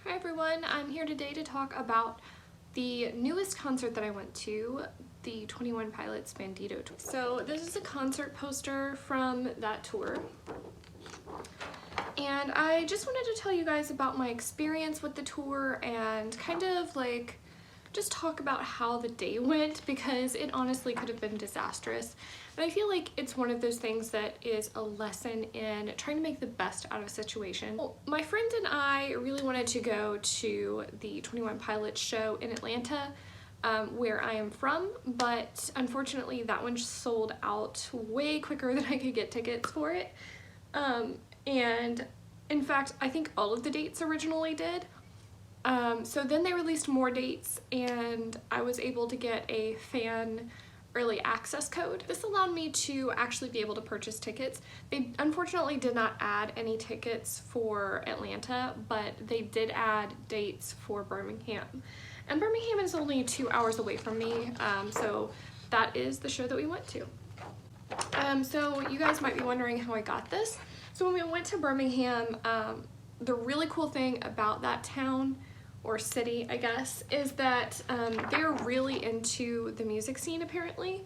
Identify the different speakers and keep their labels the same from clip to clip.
Speaker 1: Hi everyone, I'm here today to talk about the newest concert that I went to, the 21 Pilots Bandito tour. So this is a concert poster from that tour. And I just wanted to tell you guys about my experience with the tour and kind of like just talk about how the day went, because it honestly could have been disastrous. And I feel like it's one of those things that is a lesson in trying to make the best out of a situation. Well, my friend and I really wanted to go to the 21 Pilots show in Atlanta, where I am from, but unfortunately that one sold out way quicker than I could get tickets for it. And in fact, I think all of the dates originally did. So then they released more dates and I was able to get a fan early access code. This allowed me to actually be able to purchase tickets. They unfortunately did not add any tickets for Atlanta, but they did add dates for Birmingham. And Birmingham is only 2 hours away from me, so that is the show that we went to. So you guys might be wondering how I got this. So when we went to Birmingham, the really cool thing about that town, or city I guess, is that they're really into the music scene apparently.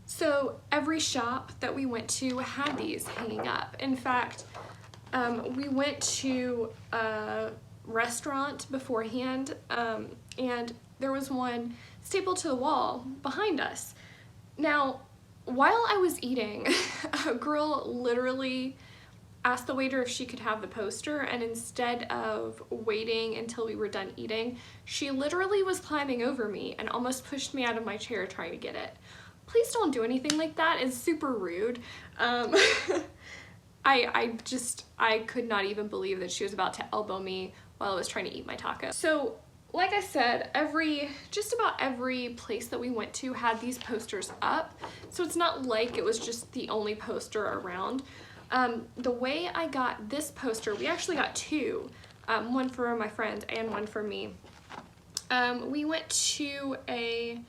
Speaker 1: So every shop that we went to had these hanging up. In fact, we went to a restaurant beforehand and there was one stapled to the wall behind us. Now, while I was eating, a girl literally asked the waiter if she could have the poster, and instead of waiting until we were done eating, she literally was climbing over me and almost pushed me out of my chair trying to get it. Please don't do anything like that. It's super rude. I could not even believe that she was about to elbow me while I was trying to eat my taco. So like I said, just about every place that we went to had these posters up. So it's not like it was just the only poster around. The way I got this poster, we actually got two, one for my friend and one for me. We went to a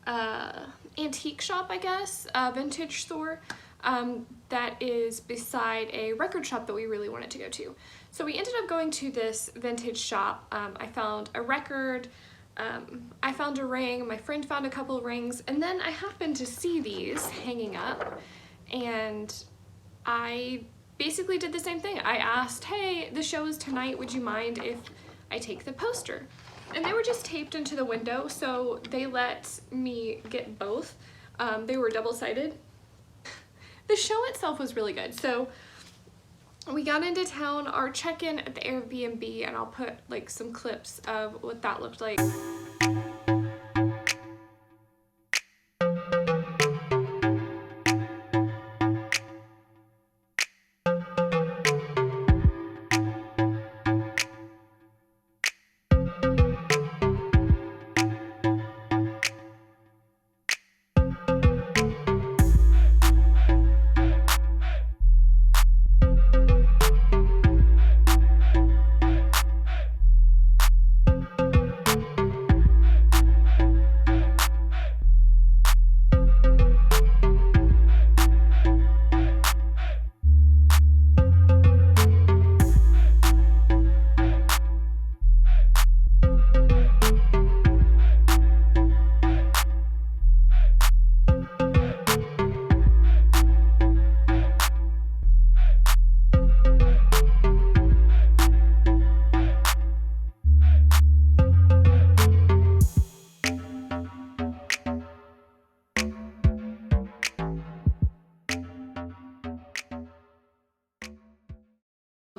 Speaker 1: antique shop, I guess, a vintage store that is beside a record shop that we really wanted to go to. So we ended up going to this vintage shop. I found a record, I found a ring, my friend found a couple of rings, and then I happened to see these hanging up, and I basically did the same thing. I asked, hey, the show is tonight, would you mind if I take the poster? And they were just taped into the window, so they let me get both. They were double-sided. The show itself was really good. So we got into town, our check-in at the Airbnb, and I'll put like some clips of what that looked like.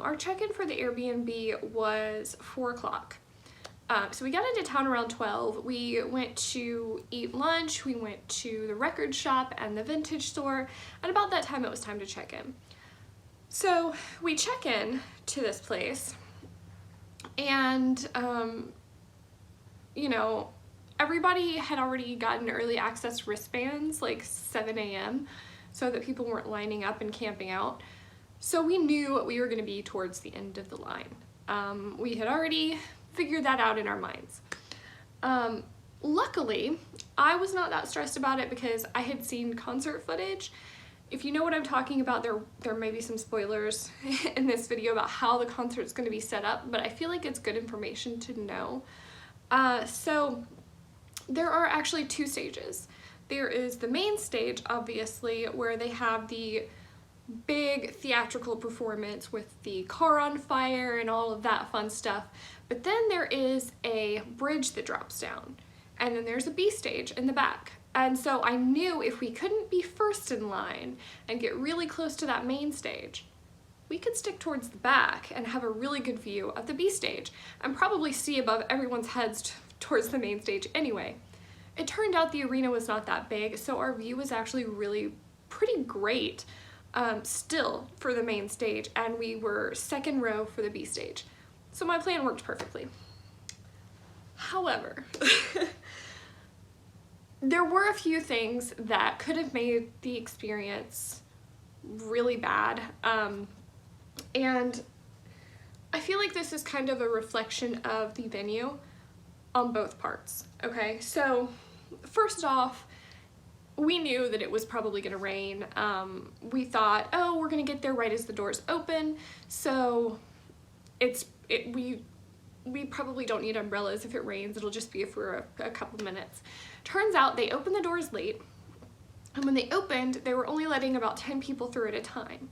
Speaker 1: Our check-in for the Airbnb was 4 o'clock. So we got into town around 12. We went to eat lunch, we went to the record shop and the vintage store, and about that time it was time to check in. So we check in to this place, and you know, everybody had already gotten early access wristbands like 7 a.m. so that people weren't lining up and camping out. So we knew we were going to be towards the end of the line. We had already figured that out in our minds. Luckily, I was not that stressed about it because I had seen concert footage, if you know what I'm talking about, there may be some spoilers in this video about how the concert's going to be set up, but I feel like it's good information to know. So there are actually 2 stages. There is the main stage, obviously, where they have the big theatrical performance with the car on fire and all of that fun stuff. But then there is a bridge that drops down, and then there's a B stage in the back. And so I knew if we couldn't be first in line and get really close to that main stage, we could stick towards the back and have a really good view of the B stage and probably see above everyone's heads towards the main stage anyway. It turned out the arena was not that big, so our view was actually really pretty great still for the main stage, and we were second row for the B stage. So my plan worked perfectly. However, there were a few things that could have made the experience really bad, and I feel like this is kind of a reflection of the venue on both parts. Okay, so first off, we knew that it was probably gonna rain. We thought, oh, we're gonna get there right as the doors open, so we probably don't need umbrellas if it rains. It'll just be for a couple minutes. Turns out they opened the doors late, and when they opened, they were only letting about 10 people through at a time.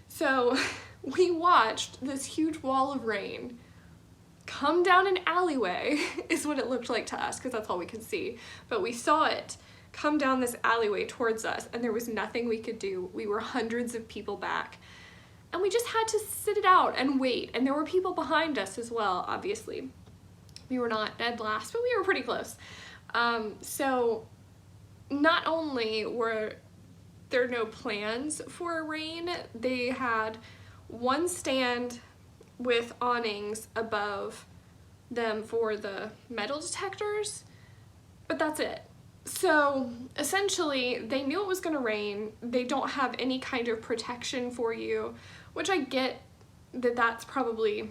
Speaker 1: So we watched this huge wall of rain come down an alleyway, is what it looked like to us, because that's all we could see. But we saw it come down this alleyway towards us, and there was nothing we could do. We were hundreds of people back, and we just had to sit it out and wait. And there were people behind us as well, obviously. We were not dead last, but we were pretty close. So not only were there no plans for rain, they had one stand with awnings above them for the metal detectors, but that's it. So essentially they knew it was gonna rain. They don't have any kind of protection for you, which I get that that's probably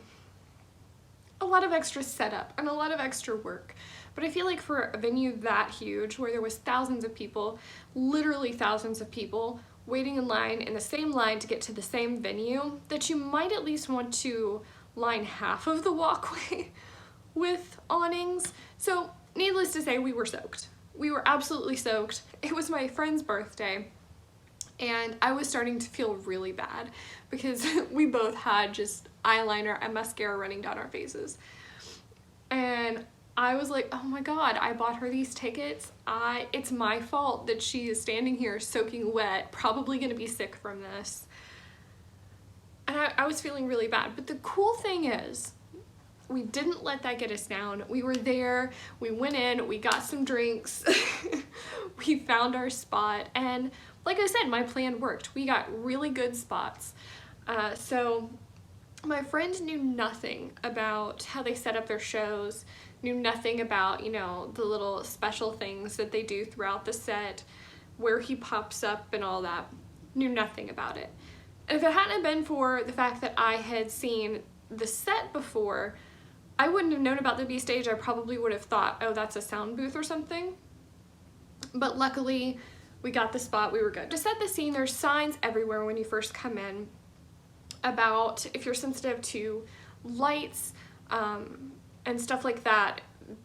Speaker 1: a lot of extra setup and a lot of extra work. But I feel like for a venue that huge, where there was thousands of people, literally thousands of people, waiting in line in the same line to get to the same venue, that you might at least want to line half of the walkway with awnings. So needless to say, we were soaked. We were absolutely soaked. It was my friend's birthday, and I was starting to feel really bad because we both had just eyeliner and mascara running down our faces. And I was like, oh my God, I bought her these tickets. It's my fault that she is standing here soaking wet, probably gonna be sick from this. And I was feeling really bad. But the cool thing is, we didn't let that get us down. We were there, we went in, we got some drinks, we found our spot, and like I said, my plan worked. We got really good spots. So my friend knew nothing about how they set up their shows, knew nothing about, you know, the little special things that they do throughout the set, where he pops up and all that. Knew nothing about it. And if it hadn't been for the fact that I had seen the set before, I wouldn't have known about the B stage. I probably would have thought, oh, that's a sound booth or something. But luckily, we got the spot, we were good. To set the scene, there's signs everywhere when you first come in about if you're sensitive to lights and stuff like that,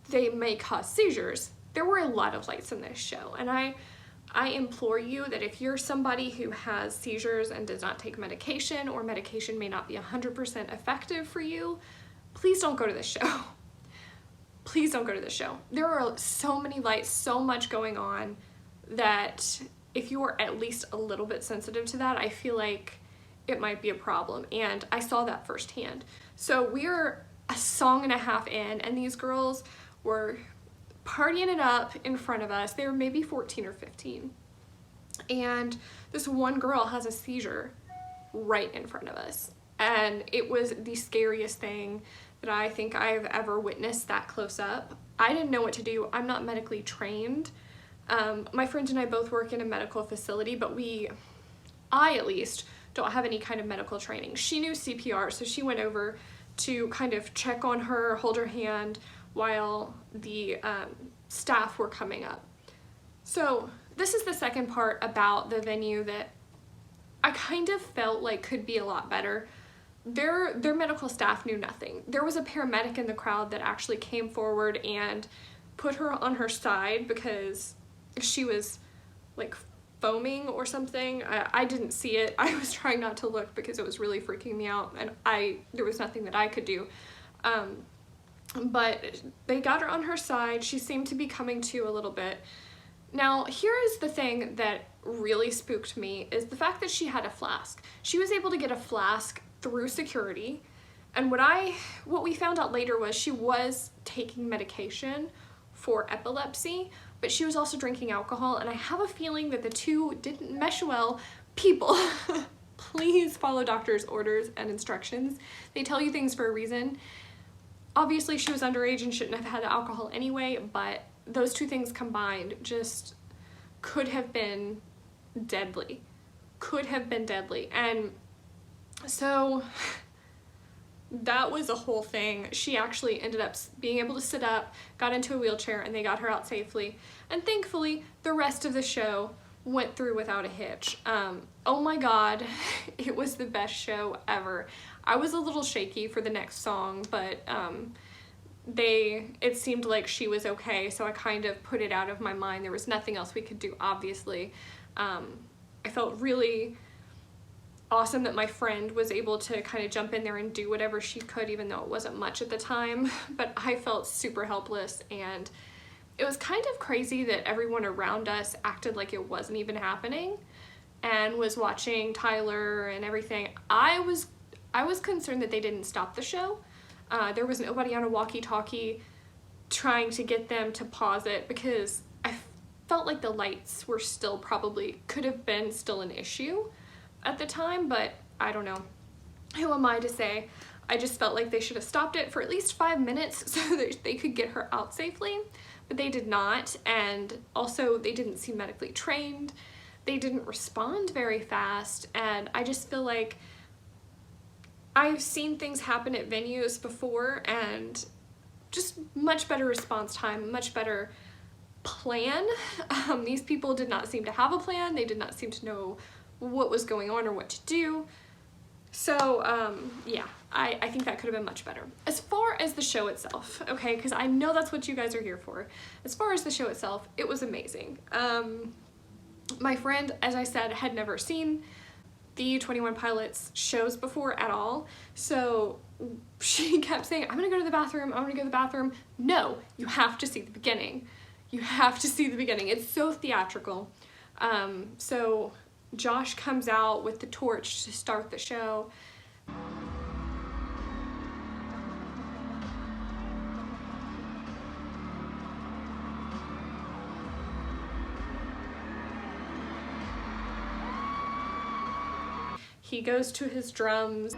Speaker 1: they may cause seizures. There were a lot of lights in this show, and I implore you that if you're somebody who has seizures and does not take medication, or medication may not be 100% effective for you, please don't go to this show. Please don't go to this show. There are so many lights, so much going on, that if you are at least a little bit sensitive to that, I feel like it might be a problem, and I saw that firsthand. So we're a song and a half in, and these girls were partying it up in front of us. They were maybe 14 or 15, and this one girl has a seizure right in front of us, and it was the scariest thing that I think I've ever witnessed that close up. I didn't know what to do. I'm not medically trained. My friend and I both work in a medical facility, but I at least don't have any kind of medical training. She knew CPR, so she went over to kind of check on her, hold her hand while the staff were coming up. So this is the second part about the venue that I kind of felt like could be a lot better. Their medical staff knew nothing. There was a paramedic in the crowd that actually came forward and put her on her side because she was like foaming or something. I didn't see it. I was trying not to look because it was really freaking me out, and there was nothing that I could do. But they got her on her side. She seemed to be coming to a little bit. Now, here is the thing that really spooked me, is the fact that she had a flask. She was able to get a flask through security, and what we found out later was she was taking medication for epilepsy, but she was also drinking alcohol, and I have a feeling that the two didn't mesh well. People, please follow doctor's orders and instructions. They tell you things for a reason. Obviously, she was underage and shouldn't have had alcohol anyway, but those two things combined just could have been deadly. Could have been deadly. And so that was a whole thing. She actually ended up being able to sit up, got into a wheelchair, and they got her out safely. And thankfully, the rest of the show went through without a hitch. Oh my god, it was the best show ever. I was a little shaky for the next song, but it seemed like she was okay, so I kind of put it out of my mind. There was nothing else we could do, obviously. I felt really awesome that my friend was able to kind of jump in there and do whatever she could, even though it wasn't much at the time, but I felt super helpless, and it was kind of crazy that everyone around us acted like it wasn't even happening and was watching Tyler and everything. I was concerned that they didn't stop the show. There was nobody on a walkie-talkie trying to get them to pause it, because I felt like the lights were still could have been still an issue at the time, but I don't know. Who am I to say? I just felt like they should have stopped it for at least 5 minutes so that they could get her out safely, but they did not, and also they didn't seem medically trained. They didn't respond very fast, and I just feel like I've seen things happen at venues before, and just much better response time, much better plan. These people did not seem to have a plan. They did not seem to know what was going on or what to do. So yeah, I think that could have been much better. As far as the show itself, okay, because I know that's what you guys are here for. As far as the show itself, it was amazing. My friend, as I said, had never seen the 21 Pilots shows before at all, so she kept saying, I'm gonna go to the bathroom, I'm gonna go to the bathroom. No, you have to see the beginning. You have to see the beginning. It's so theatrical. So Josh comes out with the torch to start the show. He goes to his drums.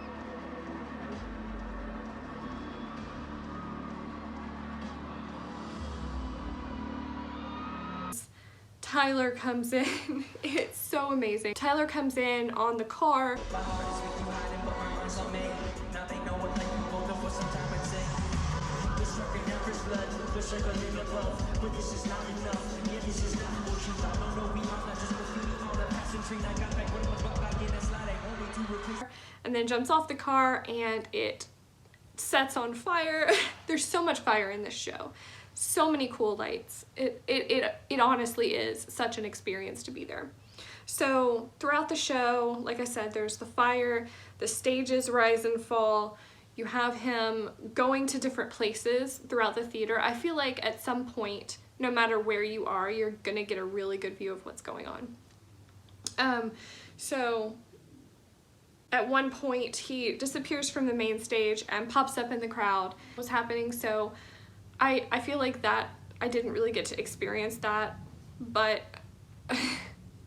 Speaker 1: Tyler comes in. It's so amazing. Tyler comes in on the car. And then jumps off the car and it sets on fire. There's so much fire in this show. So many cool lights. It honestly is such an experience to be there. So throughout the show, like I said, there's the fire, the stages rise and fall. You have him going to different places throughout the theater. I feel like at some point, no matter where you are, you're gonna get a really good view of what's going on. So at one point he disappears from the main stage and pops up in the crowd. What's happening? So I feel like that I didn't really get to experience that, but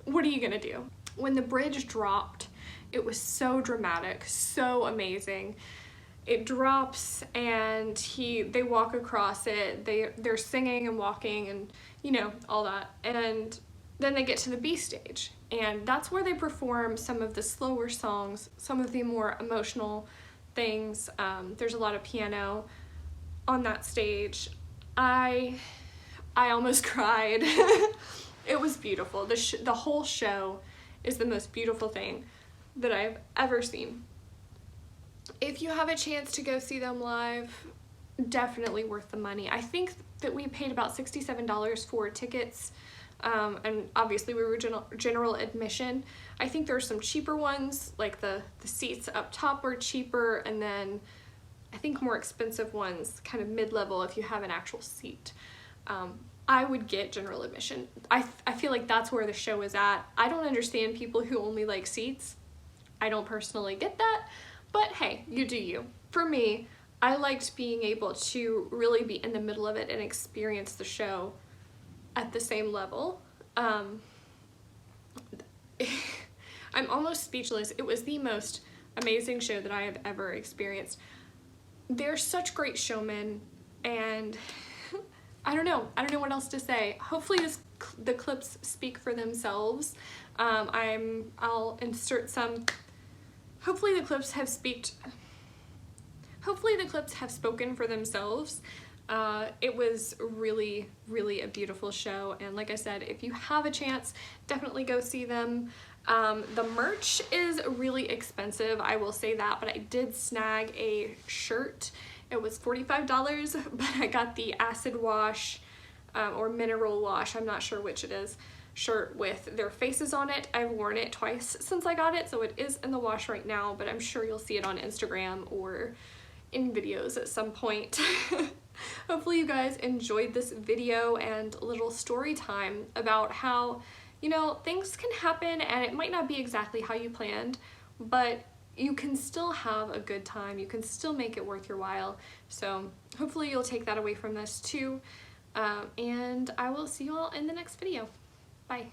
Speaker 1: what are you gonna do? When the bridge dropped, it was so dramatic, so amazing. It drops and they walk across it. They're singing and walking and, you know, all that. And then they get to the B stage, and that's where they perform some of the slower songs, some of the more emotional things. There's a lot of piano on that stage. I almost cried. It was beautiful. The whole show is the most beautiful thing that I've ever seen. If you have a chance to go see them live, definitely worth the money. I think that we paid about $67 for tickets, and obviously we were general admission. I think there are some cheaper ones, like the seats up top are cheaper, and then I think more expensive ones, kind of mid-level if you have an actual seat. I would get general admission. I feel like that's where the show is at. I don't understand people who only like seats. I don't personally get that, but hey, you do you. For me, I liked being able to really be in the middle of it and experience the show at the same level. I'm almost speechless. It was the most amazing show that I have ever experienced. They're such great showmen, and I don't know what else to say. Hopefully the clips speak for themselves. I'll insert some. Hopefully the clips have spoken for themselves. It was really, really a beautiful show, and like I said, if you have a chance, definitely go see them. The merch is really expensive, I will say that, but I did snag a shirt. It was $45, but I got the acid wash or mineral wash, I'm not sure which it is, shirt with their faces on it. I've worn it twice since I got it, so it is in the wash right now, but I'm sure you'll see it on Instagram or in videos at some point. Hopefully you guys enjoyed this video and little story time about how, you know, things can happen and it might not be exactly how you planned, but you can still have a good time. You can still make it worth your while. So hopefully you'll take that away from this too. And I will see you all in the next video. Bye.